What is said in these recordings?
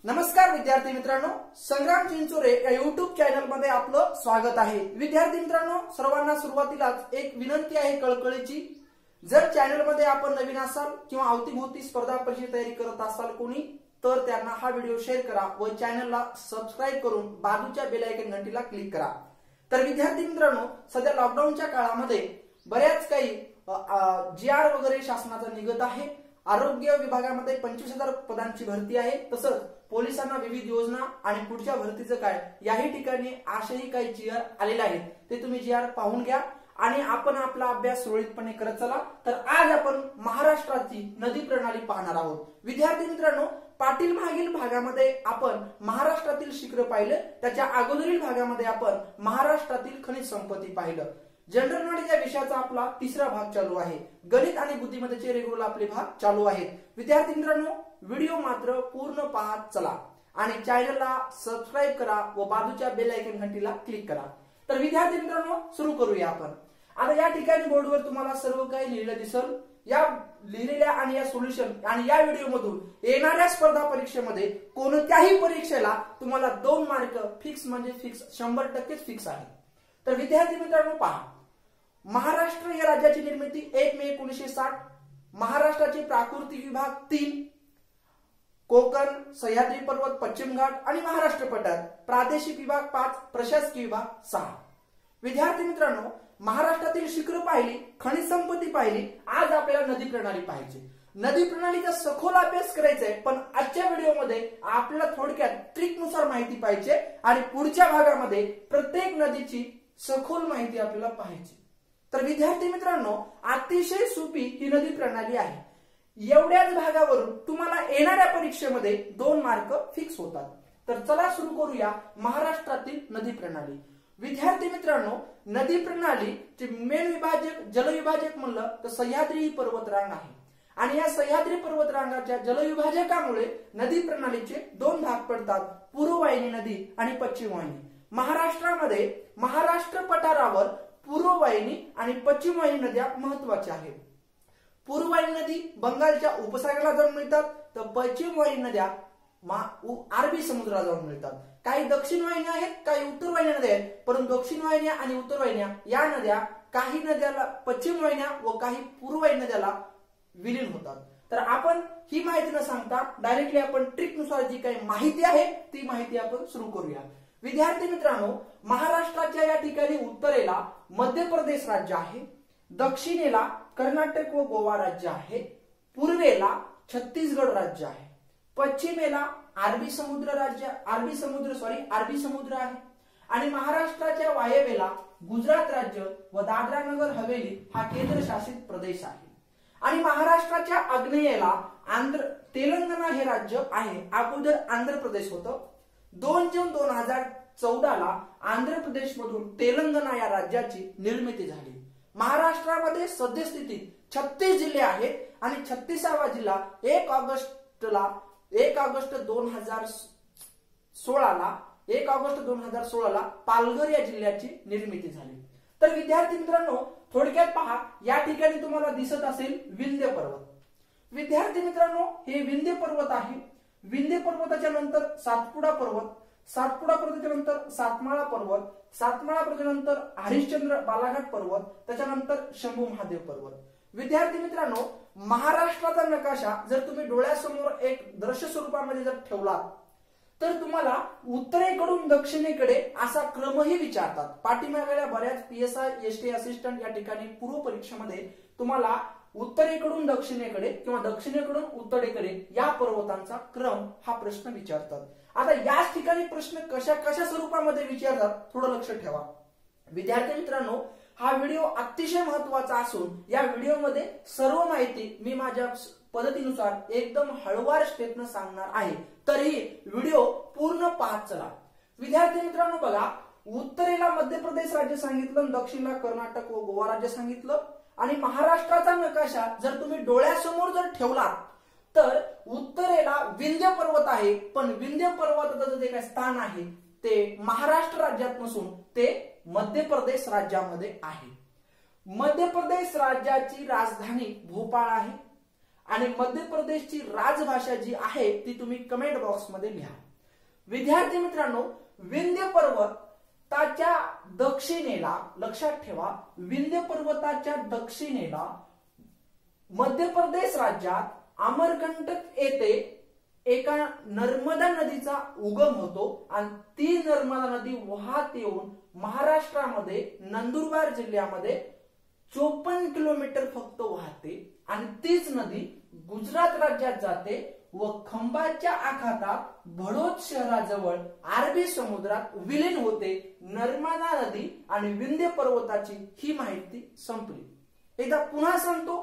नमस्कार विद्यार्थी मित्रांनो, संग्राम चिंचोरे या युट्यूब चॅनल मध्ये आपलं स्वागत आहे। विद्यार्थी मित्रांनो, सर्वांना सुरुवातीलाच एक विनंती आहे कळकळीची। जर चॅनल मध्ये आपण नवीन असाल किंवा अवतीभोवती स्पर्धा परीक्षेची तयारी करत असाल कोणी, तर त्यांना हा व्हिडिओ शेअर करा व चॅनलला सबस्क्राइब करून बाजूच्या बेल आयकॉन घंटीला क्लिक करा। तर विद्यार्थी मित्रांनो, सध्या लॉकडाऊनच्या काळामध्ये बऱ्याच काही जीआर वगैरे शासनाचा निघत आहे। आरोग्य विभागामध्ये 25,000 पदांची भरती आहे। तसंच पोलिसांना विविध योजना आणि पुढच्या भरतीचं काय याही ठिकाणी असेही काही जीआर आलेले आहेत, ते तुम्ही जीआर पाहून घ्या आणि आपण आपला अभ्यास सुरळीतपणे करत चला। तर आज आपण महाराष्ट्राची नदी प्रणाली पाहणार आहोत। विद्यार्थी मित्रांनो, पाटील मागील भागामध्ये आपण महाराष्ट्रातील शिखर पाहिलं, त्याच्या अगोदरील भागामध्ये आपण महाराष्ट्रातील खनिज संपत्ती पाहिलं। जनरल नॉलेज या विषयाचा आपला तिसरा भाग चालू आहे। गणित आणि बुद्धिमत्तेचे रेग्युलर आपले भाग चालू आहेत। विद्यार्थी मित्रांनो, व्हिडिओ मात्र पूर्ण पाहत चला आणि चॅनलला सबस्क्राइब करा व बाजूच्या बेल आयकॉन घंटीला क्लिक करा। तर विद्यार्थी मित्रांनो, सुरू करूया आपण। आता या ठिकाणी बोर्डवर तुम्हाला सर्व काही लिहिलेलं दिसेल। या लिहिलेल्या आणि या सोल्युशन आणि या व्हिडिओ मधून येणाऱ्या स्पर्धा परीक्षेमध्ये कोणत्याही परीक्षेला तुम्हाला 2 मार्क फिक्स म्हणजे फिक्स 100% फिक्स आहे। तर विद्यार्थी मित्रांनो पहा, महाराष्ट्र या राज्याची निर्मिती 1 मे 1960, महाराष्ट्राचे प्राकृतिक विभाग 3, कोकण, सह्याद्री पर्वत, पश्चिम घाट आणि महाराष्ट्र पठार, प्रादेशिक विभाग 5, प्रशासकीय विभाग 6। विद्यार्थी मित्रांनो, महाराष्ट्रातील शिखर पाहिली, खनिज संपत्ती पाहिली, आज आपल्याला नदी प्रणाली पाहिजे। नदी प्रणालीचा सखोल अभ्यास करायचा आहे, पण आजच्या व्हिडिओमध्ये आपल्याला थोडक्यात ट्रिक नुसार माहिती पाहिजे आणि पुढच्या भागामध्ये प्रत्येक नदीची सखोल माहिती आपल्याला पाहिजे। तर विद्यार्थी मित्रांनो, अतिशय सोपी ही नदी प्रणाली आहे। एवढ्याच भागावरून तुम्हाला येणाऱ्या परीक्षेमध्ये 2 मार्क फिक्स होतात। तर चला सुरू करूया महाराष्ट्रातील नदी प्रणाली। विद्यार्थी मित्रांनो, नदी प्रणालीचे मेन विभाजक जलविभाजक म्हणलं तर सह्याद्री ही पर्वतरांग आहे आणि या सह्याद्री पर्वतरांगाच्या जलविभाजकामुळे नदी प्रणालीचे 2 भाग पडतात, पूर्ववाहिनी नदी आणि पश्चिम वाहिनी। महाराष्ट्रामध्ये महाराष्ट्र पठारावर पूर्ववाहिनी आणि पश्चिम वाहिनी नद्या महत्वाच्या आहेत। पूर्ववाहिनी नदी बंगालच्या उपसागराला जाऊन मिळतात, तर पश्चिम वाहिनी नद्या अरबी समुद्राला जाऊन मिळतात। काही दक्षिण वाहिन्या आहेत, काही उत्तर वाहिन्या नद्या आहेत, परंतु दक्षिण वाहिन्या आणि उत्तर वाहिन्या या नद्या काही नद्याला पश्चिम वाहिन्या व काही पूर्ववाहिनी नद्याला विलीन होतात। तर आपण ही माहिती न सांगता डायरेक्टली आपण ट्रिक नुसार जी काही माहिती आहे ती माहिती आपण सुरू करूया। विद्यार्थी मित्रांनो, महाराष्ट्राच्या या ठिकाणी उत्तरेला मध्य प्रदेश राज्य आहे, दक्षिणेला कर्नाटक व गोवा राज्य आहे, पूर्वेला छत्तीसगड राज्य आहे, पश्चिमेला अरबी समुद्र आहे आणि महाराष्ट्राच्या वायव्येला गुजरात राज्य व दादरा नगर हवेली हा केंद्रशासित प्रदेश आहे आणि महाराष्ट्राच्या आग्नेयेला तेलंगणा हे राज्य आहे। अगोदर आंध्र प्रदेश होतं। 2 जून 2014ला आंध्र प्रदेश मधून तेलंगणा या राज्याची निर्मिती झाली। महाराष्ट्रामध्ये सद्यस्थितीत 36 जिल्हे आहेत आणि 36वा जिल्हा 1 ऑगस्ट 2016ला पालघर या जिल्ह्याची निर्मिती झाली। तर विद्यार्थी मित्रांनो, थोडक्यात पहा, या ठिकाणी तुम्हाला दिसत असेल विंध्य पर्वत। विद्यार्थी मित्रांनो, हे विंध्य पर्वत आहे। विंध्य पर्वताच्या नंतर सातपुडा पर्वत, सातपुडा पर्वताच्या नंतर सातमाळा पर्वत, सातमाळा पर्वतानंतर हरिश्चंद्र बालाघाट पर्वत, त्याच्यानंतर शंभू महादेव पर्वत। विद्यार्थी मित्रांनो, महाराष्ट्राचा नकाशा जर तुम्ही डोळ्यासमोर एक दृश्य स्वरूपामध्ये जर ठेवला तर तुम्हाला उत्तरेकडून दक्षिणेकडे असा क्रमही विचारतात। पाठीमागल्या बऱ्याच PSI ST असिस्टंट या ठिकाणी पूर्व परीक्षेमध्ये तुम्हाला उत्तरेकडून दक्षिणेकडे किंवा दक्षिणेकडून उत्तरेकडे या पर्वतांचा क्रम हा प्रश्न विचारतात। आता याच ठिकाणी प्रश्न कशा स्वरूपामध्ये विचारतात थोडं लक्ष ठेवा। विद्यार्थी मित्रांनो, हा व्हिडिओ अतिशय महत्वाचा असून या व्हिडिओमध्ये सर्व माहिती मी माझ्या पद्धतीनुसार एकदम हळूवार स्टेपने सांगणार आहे, तरीही व्हिडिओ पूर्ण पाहत चला। विद्यार्थी मित्रांनो बघा, उत्तरेला मध्य प्रदेश राज्य सांगितलं, दक्षिणेला कर्नाटक व गोवा राज्य सांगितलं आणि महाराष्ट्राचा नकाशा जर तुम्ही डोळ्यासमोर जर ठेवला तर उत्तरेला विंध्य पर्वत आहे, पण विंध्य पर्वताचं जे काही स्थान आहे ते महाराष्ट्र राज्यात नसून ते मध्य प्रदेश राज्यामध्ये आहे। मध्य प्रदेश राज्याची राजधानी भोपाळ आहे आणि मध्य प्रदेशची राजभाषा जी आहे ती तुम्ही कमेंट बॉक्स मध्ये लिहा। विद्यार्थी मित्रांनो, विंध्य पर्वताच्या दक्षिणेला, लक्षात ठेवा, विंध्य पर्वताच्या दक्षिणेला मध्य प्रदेश राज्यात अमरकंटक येथे एका नर्मदा नदीचा उगम होतो आणि ती नर्मदा नदी वाहत येऊन महाराष्ट्रामध्ये नंदुरबार जिल्ह्यामध्ये 54 किलोमीटर फक्त वाहते आणि तीच नदी गुजरात राज्यात जाते व खंबाच्या आखातात भडोद शहराजवळ अरबी समुद्रात विलीन होते। नर्मदा नदी आणि विंध्य पर्वताची ही माहिती संपली। एकदा पुन्हा सांगतो,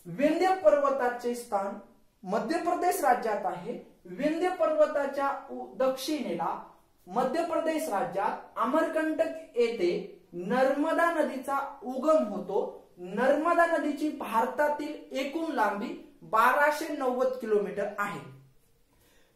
विंध्य पर्वताचे स्थान मध्य प्रदेश राज्यात आहे। विंध्य पर्वताच्या दक्षिणेला मध्य प्रदेश राज्यात अमरकंटक येथे नर्मदा नदीचा उगम होतो। नर्मदा नदीची भारतातील एकूण लांबी 1290 किलोमीटर आहे।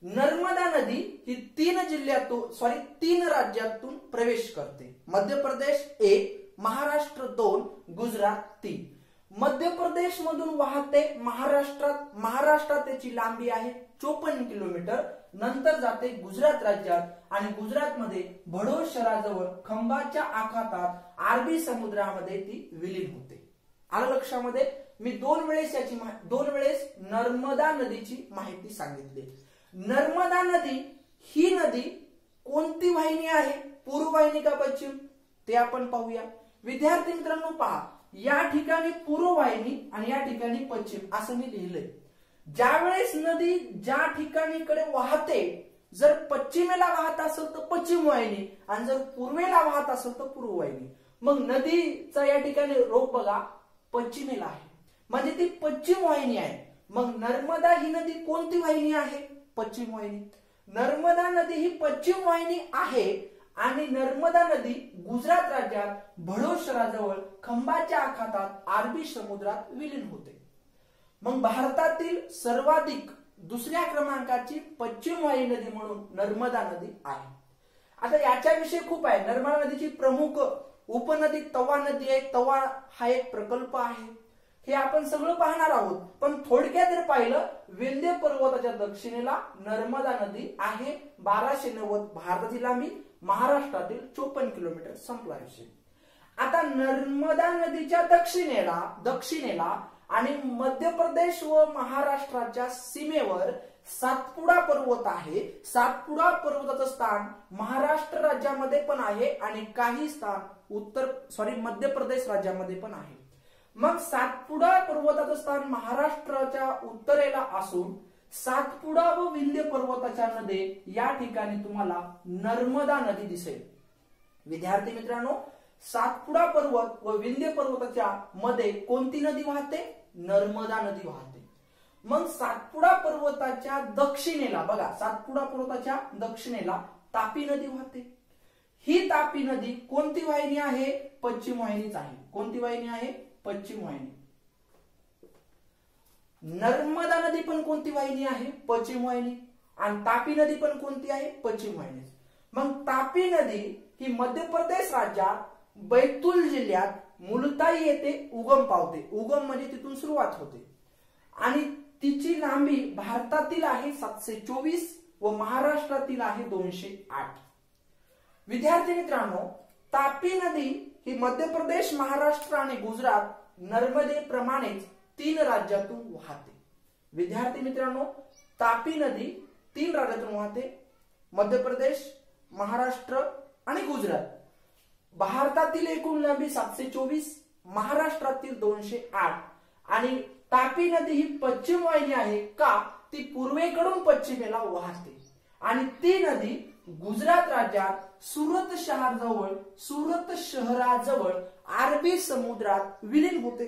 नर्मदा नदी ही 3 राज्यातून प्रवेश करते। मध्य प्रदेश 1, महाराष्ट्र 2, गुजरात 3। मध्य प्रदेश मधून वाहते महाराष्ट्रात त्याची लांबी आहे 54 किलोमीटर, नंतर जाते गुजरात राज्यात आणि गुजरात मध्ये भडोद शहराजवळ खंबाच्या आखातात अरबी समुद्रामध्ये ती विलीन होते। आलं लक्षामध्ये? मी दोन वेळेस नर्मदा नदीची माहिती सांगितली। नर्मदा नदी ही नदी कोणती वाहिनी आहे, पूर्व वाहिनी का पश्चिम, ते आपण पाहूया। विद्यार्थी मित्रांनो पहा, या ठिकाणी पूर्व वाहिनी आणि या ठिकाणी पश्चिम असं मी लिहिलंय। ज्यावेळेस नदी ज्या ठिकाणीकडे वाहते, जर पश्चिमेला वाहत असेल तर पश्चिम वाहिनी आणि जर पूर्वेला वाहत असेल तर पूर्व वाहिनी। मग नदीचा या ठिकाणी रोख बघा, पश्चिमेला आहे, म्हणजे ती पश्चिम वाहिनी आहे। मग नर्मदा ही नदी कोणती वाहिनी आहे, पश्चिम वाहिनी। नर्मदा नदी ही पश्चिम वाहिनी आहे आणि नर्मदा नदी गुजरात राज्यात भडोद शहराजवळ खंबाच्या आखातात अरबी समुद्रात विलीन होते। मग भारतातील सर्वाधिक दुसऱ्या क्रमांकाची पश्चिम वाहिनी नदी म्हणून नर्मदा नदी आहे। आता याच्याविषयी खूप आहे। नर्मदा नदीची प्रमुख उपनदी तवा नदी आहे। तवा हा एक प्रकल्प आहे, हे आपण सगळं पाहणार आहोत। पण थोडक्यात जर पाहिलं, विंध्य पर्वताच्या दक्षिणेला नर्मदा नदी आहे 1290, भारताची लांबी, महाराष्ट्रातील 54 किलोमीटर, संपला विषय। आता नर्मदा नदीच्या दक्षिणेला आणि मध्य प्रदेश व महाराष्ट्राच्या सीमेवर सातपुडा पर्वत आहे। सातपुडा पर्वताचं स्थान महाराष्ट्र राज्यामध्ये पण आहे आणि काही स्थान मध्य प्रदेश राज्यामध्ये पण आहे। मग सातपुडा पर्वताचं स्थान महाराष्ट्राच्या उत्तरेला असून सातपुडा व विंध्य पर्वताच्या नदी या ठिकाणी तुम्हाला नर्मदा नदी दिसेल। विद्यार्थी मित्रांनो, सातपुडा पर्वत व विंध्य पर्वताच्या मध्ये कोणती नदी वाहते, नर्मदा नदी वाहते। मग सातपुडा पर्वताच्या दक्षिणेला बघा, सातपुडा पर्वताच्या दक्षिणेला तापी नदी वाहते। ही तापी नदी कोणती वाहिनी आहे, पश्चिम वाहिनीच आहे। कोणती वाहिनी आहे, पश्चिम वाहिनी। नर्मदा नदी पण कोणती वाहिनी आहे, पश्चिम वाहिनी, आणि तापी नदी पण कोणती आहे, पश्चिम वाहिनी। मग तापी नदी ही मध्य प्रदेश राज्यात बैतूल जिल्ह्यात मुलताई येथे उगम पावते। उगम म्हणजे तिथून सुरुवात होते आणि तिची लांबी भारतातील आहे 724 व महाराष्ट्रातील आहे 208। विद्यार्थी मित्रांनो, तापी नदी ही मध्य प्रदेश, महाराष्ट्र आणि गुजरात नर्मदेप्रमाणेच 3 राज्यातून वाहते। विद्यार्थी मित्रांनो, तापी नदी 3 राज्यातून वाहते, मध्य प्रदेश, महाराष्ट्र आणि गुजरात। भारतातील एकूण लांबी 724, महाराष्ट्रातील 208 आणि तापी नदी ही पश्चिम वाहिनी आहे का, ती पूर्वेकडून पश्चिमेला वाहते आणि ती नदी गुजरात राज्यात सुरत शहराजवळ अरबी समुद्रात विलीन होते।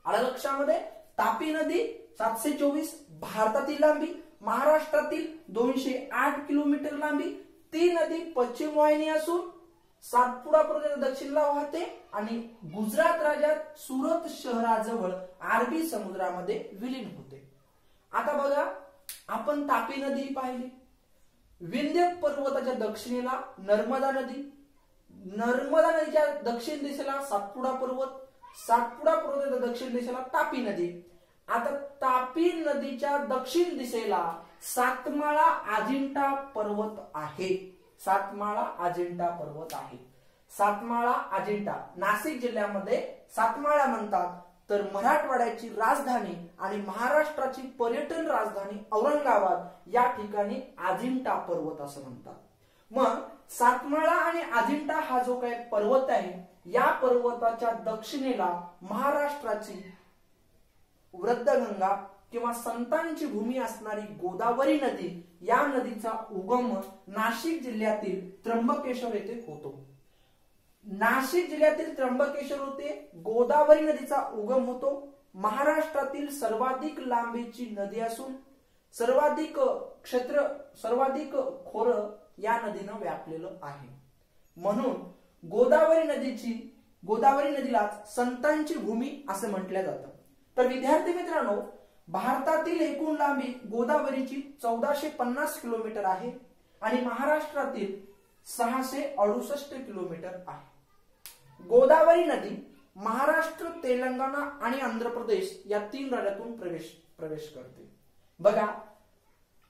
आलं लक्षामध्ये? तापी नदी 724 भारतातील लांबी, महाराष्ट्रातील 208 किलोमीटर लांबी। ती नदी पश्चिम वाहिनी असून सातपुडा पर्वताच्या दक्षिणेला वाहते आणि गुजरात राज्यात सुरत शहराजवळ अरबी समुद्रामध्ये विलीन होते। आता बघा, आपण तापी नदी पाहिली। विंध्य पर्वताच्या दक्षिणेला नर्मदा नदी, नर्मदा नदीच्या दक्षिण दिशेला सातपुडा पर्वत, सातपुडा पर्वताच्या दक्षिण दिशेला तापी नदी। आता तापी नदीच्या दक्षिण दिशेला सातमाळा अजिंठा पर्वत आहे. सातमाळा अजिंठा पर्वत आहे. सातमाळा अजिंठा नाशिक जिल्ह्यामध्ये सातमाळा म्हणतात. तर मराठवाड्याची राजधानी आणि महाराष्ट्राची पर्यटन राजधानी औरंगाबाद या ठिकाणी अजिंठा पर्वत असं म्हणतात. मग सातमाळा आणि अजिंठा हा जो काही पर्वत आहे, या पर्वताच्या दक्षिणेला महाराष्ट्राची वृद्धगंगा किंवा संतांची भूमी असणारी गोदावरी नदी, या नदीचा उगम नाशिक जिल्ह्यातील त्र्यंबकेश्वर येथे होतो. नाशिक जिल्ह्यातील त्र्यंबकेश्वर होते गोदावरी नदीचा उगम होतो. महाराष्ट्रातील सर्वाधिक लांबीची नदी असून सर्वाधिक क्षेत्र, सर्वाधिक खोर या नदीनं व्यापलेलं आहे. म्हणून गोदावरी नदीला संतांची भूमी असं म्हटलं जातं. तर विद्यार्थी मित्रांनो, भारतातील एकूण लांबी गोदावरीची 1450 किलोमीटर आहे आणि महाराष्ट्रातील 668 किलोमीटर आहे. गोदावरी नदी महाराष्ट्र, तेलंगणा आणि आंध्र प्रदेश या 3 राज्यातून प्रवेश करते. बघा,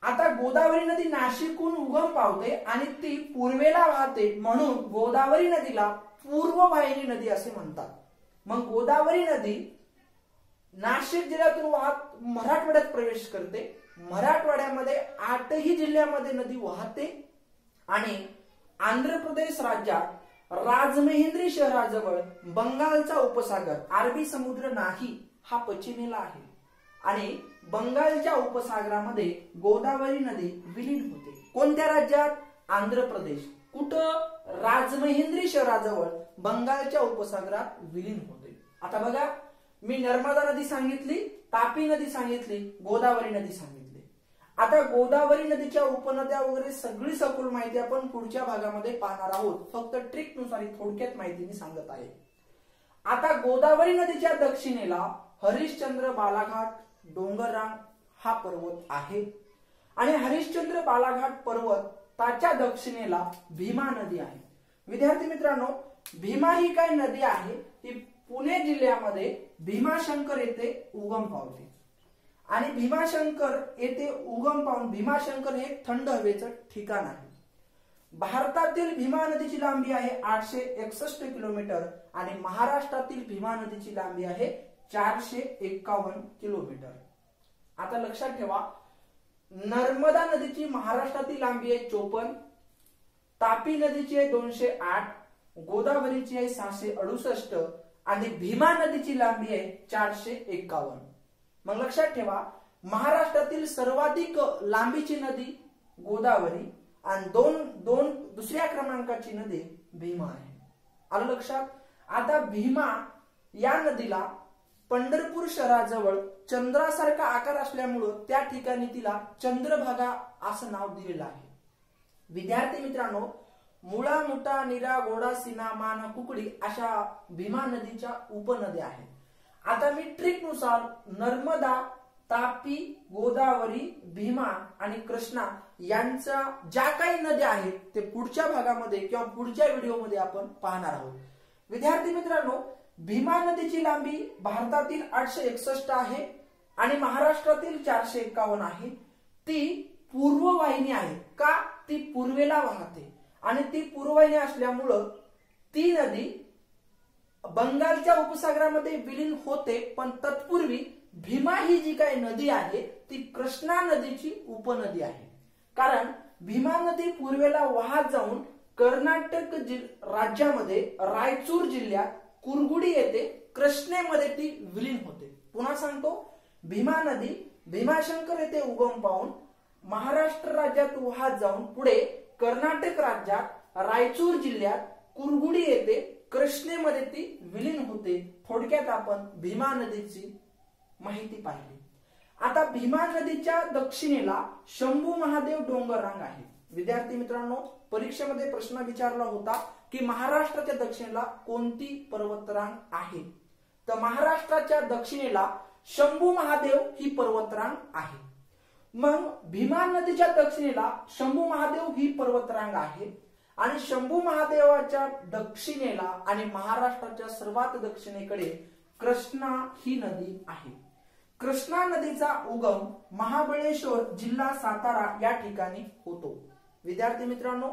आता गोदावरी नदी नाशिकहून उगम पावते आणि ती पूर्वेला वाहते, म्हणून गोदावरी नदीला पूर्ववाहिनी नदी असे म्हणतात. मग गोदावरी नदी नाशिक जिल्ह्यातून वाहत मराठवाड्यात प्रवेश करते. मराठवाड्यामध्ये 8ही जिल्ह्यामध्ये नदी वाहते आणि आंध्र प्रदेश राज्यात राजमहेंद्री शहराजवळ बंगालचा उपसागर, अरबी समुद्र नाही हा पश्चिमेला आहे आणि बंगालच्या उपसागरामध्ये गोदावरी नदी विलीन होते. कोणत्या राज्यात? आंध्र प्रदेश. कुठं? राजमहेंद्री शहराजवळ बंगालच्या उपसागरात विलीन होते. आता बघा, मी नर्मदा नदी सांगितली, तापी नदी सांगितली, गोदावरी नदी सांगितली. आता गोदावरी नदीच्या उपनद्या वगैरे सगळी सखोल माहिती आपण पुढच्या भागामध्ये पाहणार आहोत. फक्त ट्रिक नुसार थोडक्यात माहिती मी सांगत आहे. आता गोदावरी नदीच्या दक्षिणेला हरिश्चंद्र बालाघाट डोंगररांग हा पर्वत आहे आणि हरिश्चंद्र बालाघाट पर्वताच्या दक्षिणेला भीमा नदी आहे. विद्यार्थी मित्रांनो, भीमा ही काय नदी आहे, ती पुणे जिल्ह्यामध्ये भीमाशंकर येथे उगम पावते आणि भीमाशंकर येथे उगम पावून भीमाशंकर हे थंड हवेचं ठिकाण आहे. भारतातील भीमा नदीची लांबी आहे 861 किलोमीटर आणि महाराष्ट्रातील भीमा नदीची लांबी आहे 451 किलोमीटर. आता लक्षात ठेवा, नर्मदा नदीची महाराष्ट्रातील लांबी आहे 54, तापी नदीची आहे 208, गोदावरीची आहे 668 आणि भीमा नदीची लांबी आहे 451. मग लक्षात ठेवा, महाराष्ट्रातील सर्वाधिक लांबीची नदी गोदावरी आणि दुसऱ्या क्रमांकाची नदी भीमा आहे. आलं लक्षात? आता भीमा या नदीला पंढरपूर शहराजवळ चंद्रासारखा आकार असल्यामुळं त्या ठिकाणी तिला चंद्रभागा असं नाव दिलेलं आहे. विद्यार्थी मित्रांनो, मुळा, मुठा, नीरा, गोडा, सीना, मान, कुकडी अशा भीमा नदीच्या उपनद्या आहेत. आता मी ट्रिक नुसार नर्मदा, तापी, गोदावरी, भीमा आणि कृष्णा यांच्या ज्या काही नद्या आहेत ते पुढच्या भागामध्ये किंवा पुढच्या व्हिडिओमध्ये आपण पाहणार आहोत. विद्यार्थी मित्रांनो, भीमा नदीची लांबी भारतातील 861 आहे आणि महाराष्ट्रातील 451 आहे. ती पूर्ववाहिनी आहे. का? ती पूर्वेला वाहते आणि ती पूर्ववाहिनी असल्यामुळं ती नदी बंगालच्या उपसागरामध्ये विलीन होते. पण तत्पूर्वी भीमा ही जी काही नदी आहे ती कृष्णा नदीची उपनदी आहे. कारण भीमा नदी पूर्वेला वाहत जाऊन कर्नाटक राज्यामध्ये रायचूर जिल्ह्यात कुरगुडी येथे कृष्णेमध्ये ती विलीन होते. पुन्हा सांगतो, भीमा नदी भीमाशंकर येथे उगम पावून महाराष्ट्र राज्यात वाहत जाऊन पुढे कर्नाटक राज्यात रायचूर जिल्ह्यात कुरगुडी येथे कृष्णेमध्ये ती विलीन होते. थोडक्यात आपण भीमा नदीची माहिती पाहिली. आता भीमा नदीच्या दक्षिणेला शंभू महादेव डोंगररांग आहे. विद्यार्थी मित्रांनो, परीक्षेमध्ये प्रश्न विचारला होता की महाराष्ट्राच्या दक्षिणेला कोणती पर्वतरांग आहे, तर महाराष्ट्राच्या दक्षिणेला शंभू महादेव ही पर्वतरांग आहे. मग भीमा नदीच्या दक्षिणेला शंभू महादेव ही पर्वतरांग आहे आणि शंभू महादेवाच्या दक्षिणेला आणि महाराष्ट्राच्या सर्वात दक्षिणेकडे कृष्णा ही नदी आहे. कृष्णा नदीचा उगम महाबळेश्वर जिल्हा सातारा या ठिकाणी होतो। विद्यार्थी मित्रांनो,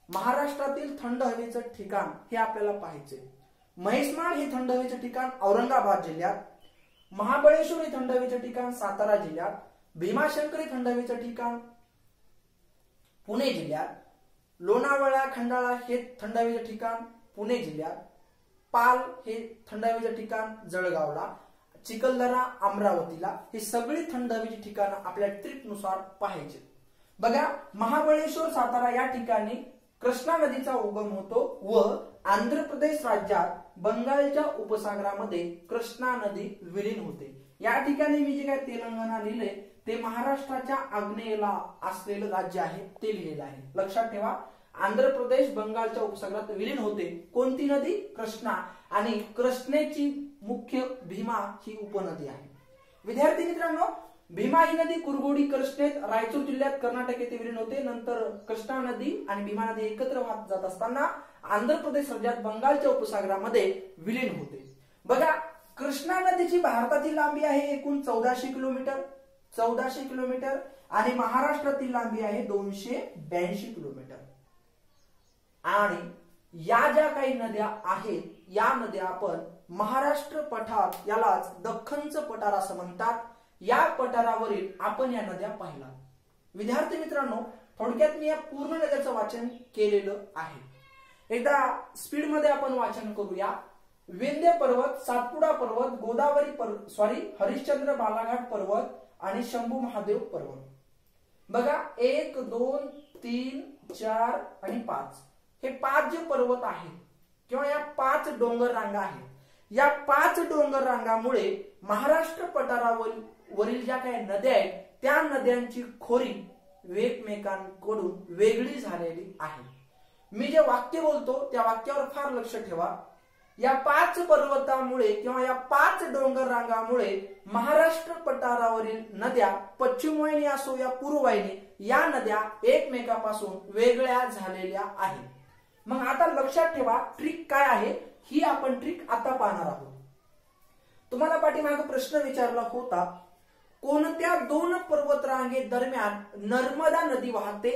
महाराष्ट्रातील थंड हवेचं ठिकाण हे आपल्याला पाहायचे। म्हैसमाळ हे थंड हवेचं ठिकाण औरंगाबाद जिल्ह्यात, महाबळेश्वर हे थंड हवेचं ठिकाण सातारा जिल्ह्यात, भीमाशंकर हे थंड हवेचं ठिकाण पुणे जिल्ह्यात, लोणावळा खंडाळा हे थंड हवेचं ठिकाण पुणे जिल्ह्यात, पाल हे थंड हवेचं ठिकाण जळगावला, चिखलदरा अमरावतीला, हे सगळी थंड हवेची ठिकाणं आपल्या ट्रिप नुसार पाहायचे। बघा, महाबळेश्वर सातारा या ठिकाणी कृष्णा नदीचा उगम होतो व आंध्र प्रदेश राज्यात बंगालच्या उपसागरामध्ये कृष्णा नदी विलीन होते। या ठिकाणी मी जे काय तेलंगणा लिहिले ते महाराष्ट्राच्या आग्नेयेला असलेलं राज्य आहे ते लिहिलेलं आहे। लक्षात ठेवा, आंध्र प्रदेश बंगालच्या उपसागरात विलीन होते कोणती नदी? कृष्णा। आणि कृष्णेची मुख्य भीमा ही उपनदी आहे। विद्यार्थी मित्रांनो, भीमा ही नदी कुरगोडी कृष्णेत रायचूर जिल्ह्यात कर्नाटक येथे विलीन होते। नंतर कृष्णा नदी आणि भीमा नदी एकत्र वाहत जात असताना आंध्र प्रदेश राज्यात बंगालच्या उपसागरामध्ये विलीन होते। बघा, कृष्णा नदीची भारतातील लांबी आहे एकूण 1400 किलोमीटर, 1400 किलोमीटर, आणि महाराष्ट्रातील लांबी आहे 282 किलोमीटर। आणि या ज्या काही नद्या आहेत या नद्या आपण महाराष्ट्र पठार, यालाच दख्खनचं पठार असं म्हणतात, या पठारावरील आपण या नद्या पाहिला। विद्यार्थी मित्रांनो, थोडक्यात मी या पूर्ण नद्याचं वाचन केलेलं आहे। एकदा स्पीड मध्ये आपण वाचन करूया। विंध्य पर्वत, सातपुडा पर्वत, गोदावरी हरिश्चंद्र बालाघाट पर्वत आणि शंभू महादेव पर्वत। बघा, 1 2 3 4 आणि 5 हे 5 जे पर्वत आहेत किंवा या 5 डोंगर रांगा आहेत, या 5 डोंगर रांगामुळे महाराष्ट्र पठारावरील ज्या काही नद्या आहेत त्या नद्यांची खोरी एकमेकांकडून वेगळी झालेली आहे। मी जे वाक्य बोलतो त्या वाक्यावर फार लक्ष ठेवा। या 5 पर्वतामुळे किंवा या 5 डोंगर रांगामुळे महाराष्ट्र पठारावरील नद्या, पश्चिम वाहिनी असो या पूर्व वाहिनी, या नद्या एकमेकापासून वेगळ्या झालेल्या आहेत। मग आता लक्षात ठेवा, ट्रिक काय आहे ही आपण ट्रिक आता पाहणार आहोत। तुम्हाला पाठीमागे प्रश्न विचारला होता, कोणत्या 2 पर्वतरांगे दरम्यान नर्मदा नदी वाहते?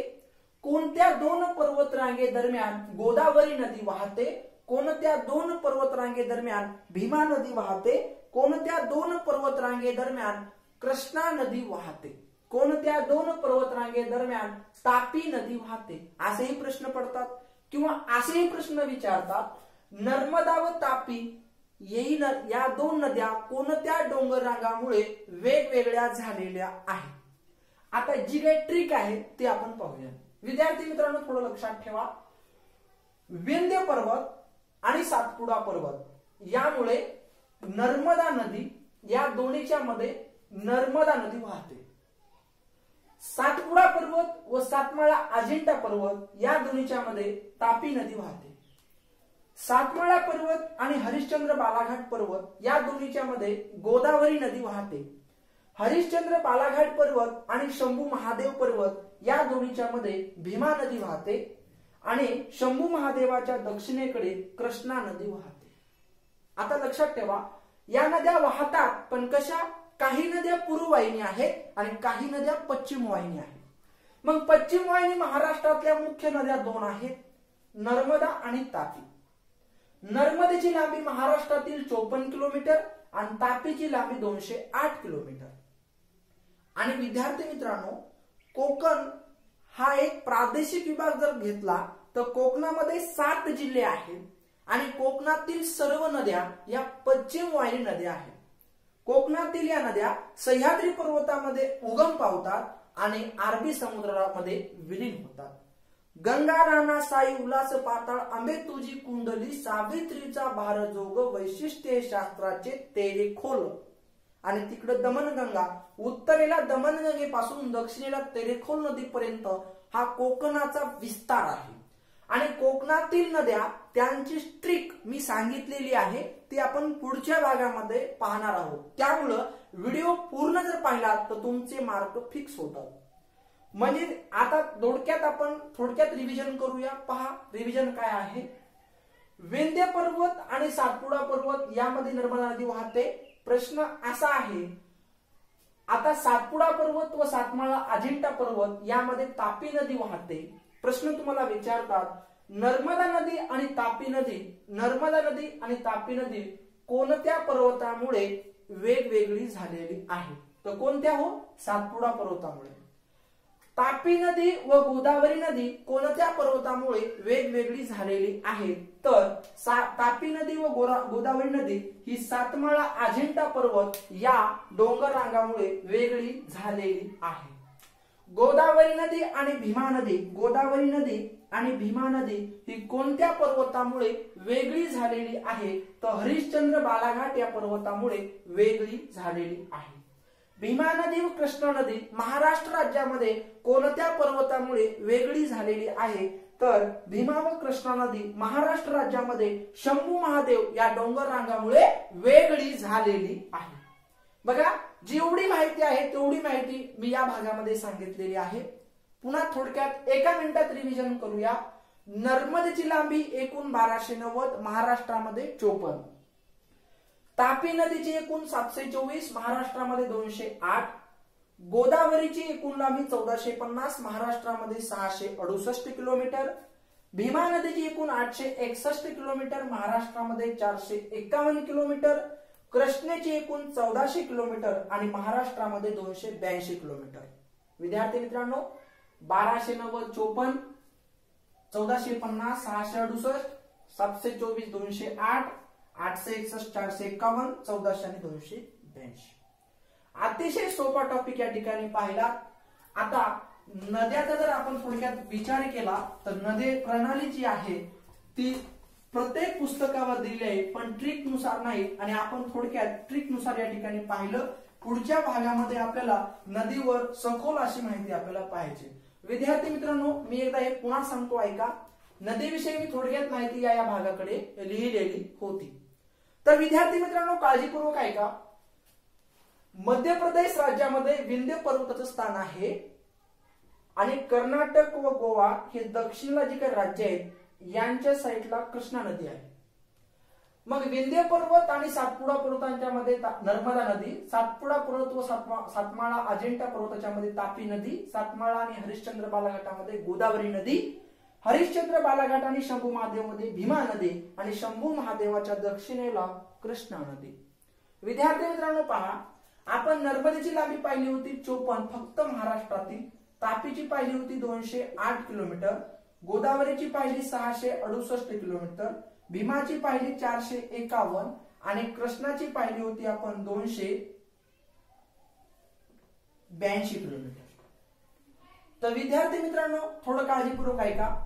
कोणत्या 2 पर्वतरांगे दरम्यान गोदावरी नदी वाहते? कोणत्या 2 पर्वतरांगे दरम्यान भीमा नदी वाहते? कोणत्या 2 पर्वतरांगे दरम्यान कृष्णा नदी वाहते? कोणत्या 2 पर्वतरांगे दरम्यान तापी नदी वाहते? असेही प्रश्न पडतात किंवा असेही प्रश्न विचारतात, नर्मदा व तापी या 2 नद्या कोणत्या डोंगर रांगामुळे वेगवेगळ्या झालेल्या आहेत। आता जी काही ट्रिक आहे ते आपण पाहूया। विद्यार्थी मित्रांनो, थोडं लक्षात ठेवा, विंध्य पर्वत आणि सातपुडा पर्वत यामुळे नर्मदा नदी, या दोन्हीच्या मध्ये नर्मदा नदी वाहते। सातपुडा पर्वत व सातमाळा अजिंठा पर्वत या दोन्हीच्या मध्ये तापी नदी वाहते। सातमाळा पर्वत आणि हरिश्चंद्र बालाघाट पर्वत या दोन्हीच्या मध्ये गोदावरी नदी वाहते। हरिश्चंद्र बालाघाट पर्वत आणि शंभू महादेव पर्वत या दोन्हीच्या मध्ये भीमा नदी वाहते आणि शंभू महादेवाच्या दक्षिणेकडे कृष्णा नदी वाहते। आता लक्षात ठेवा, या नद्या वाहतात पण कशा? काही नद्या पूर्व वाहिनी आहेत आणि काही नद्या पश्चिम वाहिनी आहेत। मग पश्चिम वाहिनी महाराष्ट्रातल्या मुख्य नद्या 2 आहेत, नर्मदा आणि तापी। नर्मदेची लांबी महाराष्ट्रातील 54 किलोमीटर आणि तापीची लांबी 208 किलोमीटर। आणि विद्यार्थी मित्रांनो, कोकण हा एक प्रादेशिक विभाग जर घेतला तर कोकणामध्ये 7 जिल्हे आहेत आणि कोकणातील सर्व नद्या या पश्चिम वाहिनी नद्या आहेत। कोकणातील या नद्या सह्याद्री पर्वतामध्ये उगम पावतात आणि अरबी समुद्रामध्ये विलीन होतात। गंगा राणा साई उल्हास पाताळ आंबे तुझी कुंडली, सावित्रीचा भार जोग, वैशिष्ट्ये शास्त्राचे तेरे खोल। आणि तिकडे दमनगंगा, उत्तरेला दमनगंगेपासून दक्षिणेला तेरेखोल नदीपर्यंत हा कोकणाचा विस्तार आहे। आणि कोकणातील नद्या त्यांची ट्रिक मी सांगितलेली आहे, ती आपण पुढच्या भागामध्ये पाहणार आहोत। त्यामुळे व्हिडिओ पूर्ण जर पाहिला तर तुमचे मार्क फिक्स होतात। म्हणजे आता थोडक्यात रिव्हिजन करूया। पहा, रिव्हिजन काय आहे। विंध्य पर्वत आणि सातपुडा पर्वत यामध्ये नर्मदा नदी वाहते। प्रश्न असा आहे, आता सातपुडा पर्वत व सातमाळा अजिंठा पर्वत यामध्ये तापी नदी वाहते. प्रश्न तुम्हाला विचारतात, नर्मदा नदी आणि तापी नदी कोणत्या पर्वतामुळे वेगवेगळी झालेली आहे? तर कोणत्या हो? सातपुडा पर्वतामुळे. तापी नदी व गोदावरी नदी कोणत्या पर्वतामुळे वेगवेगळी झालेली आहे? तर तापी नदी व गोदावरी नदी ही सातमाळा अजिंठा पर्वत या डोंगर रांगामुळे वेगळी झालेली आहे. गोदावरी नदी आणि भीमा नदी ही कोणत्या पर्वतामुळे वेगळी झालेली आहे? तर हरिश्चंद्र बालाघाट या पर्वतामुळे वेगळी झालेली आहे. भीमा नदी व कृष्णा नदी महाराष्ट्र राज्यामध्ये कोणत्या पर्वतामुळे वेगळी झालेली आहे? तर भीमा व कृष्णा नदी महाराष्ट्र राज्यामध्ये शंभू महादेव या डोंगर रांगामुळे वेगळी झालेली आहे. बघा, जेवढी माहिती आहे तेवढी माहिती मी या भागामध्ये सांगितलेली आहे. पुन्हा थोडक्यात एका मिनिटात रिव्हिजन करूया. नर्मदेची लांबी एकूण 1290, महाराष्ट्रामध्ये 54. तापी नदीची एकूण 724, महाराष्ट्रामध्ये 208. गोदावरीची एकूण लांबी 1450, महाराष्ट्रामध्ये 668 किलोमीटर. भीमा नदीची एकूण 861 किलोमीटर, महाराष्ट्रामध्ये 451 किलोमीटर. कृष्णेची एकूण 1400 किलोमीटर आणि महाराष्ट्रामध्ये 282 किलोमीटर. विद्यार्थी मित्रांनो, 1290 54, 1450 668, 724 208, 861 451, 1400 आणि 282. अतिशय सोपा टॉपिक या ठिकाणी पाहिला. आता नद्याचा जर आपण थोडक्यात विचार केला तर नदी प्रणाली जी आहे ती प्रत्येक पुस्तकावर दिली आहे, पण ट्रिक नुसार नाही. आणि आपण थोडक्यात ट्रिक नुसार या ठिकाणी पाहिलं. पुढच्या भागामध्ये आपल्याला नदीवर सखोल अशी माहिती आपल्याला पाहिजे. विद्यार्थी मित्रांनो, मी एकदा हे पुन्हा सांगतो, ऐका. नदीविषयी मी थोडक्यात माहिती या भागाकडे लिहिलेली होती. तर विद्यार्थी मित्रांनो, काळजीपूर्वक ऐका. मध्य प्रदेश राज्यामध्ये विंध्य पर्वताचं स्थान आहे आणि कर्नाटक व गोवा हे दक्षिणला जे काही राज्य आहेत यांच्या साईडला कृष्णा नदी आहे. मग विंध्य पर्वत आणि सातपुडा पर्वतांच्या मध्ये नर्मदा नदी, सातपुडा पर्वत व सातमाळा अजिंठा पर्वताच्या मध्ये तापी नदी, सातमाळा आणि हरिश्चंद्र बालाघाटामध्ये गोदावरी नदी, हरिश्चंद्र बालाघाट आणि शंभू महादेव मध्ये भीमा नदी आणि शंभू महादेवाच्या दक्षिणेला कृष्णा नदी. विद्यार्थी मित्रांनो पहा, आपण नर्मदेची लांबी पाहिली होती 54 फक्त महाराष्ट्रातील, तापीची पाहिली होती 208 किलोमीटर, गोदावरीची पाहिली 668 किलोमीटर, भीमाची पाहिली 451 आणि कृष्णाची पाहिली होती आपण 282 किलोमीटर. तर विद्यार्थी मित्रांनो, थोडं काळजीपूर्वक ऐका.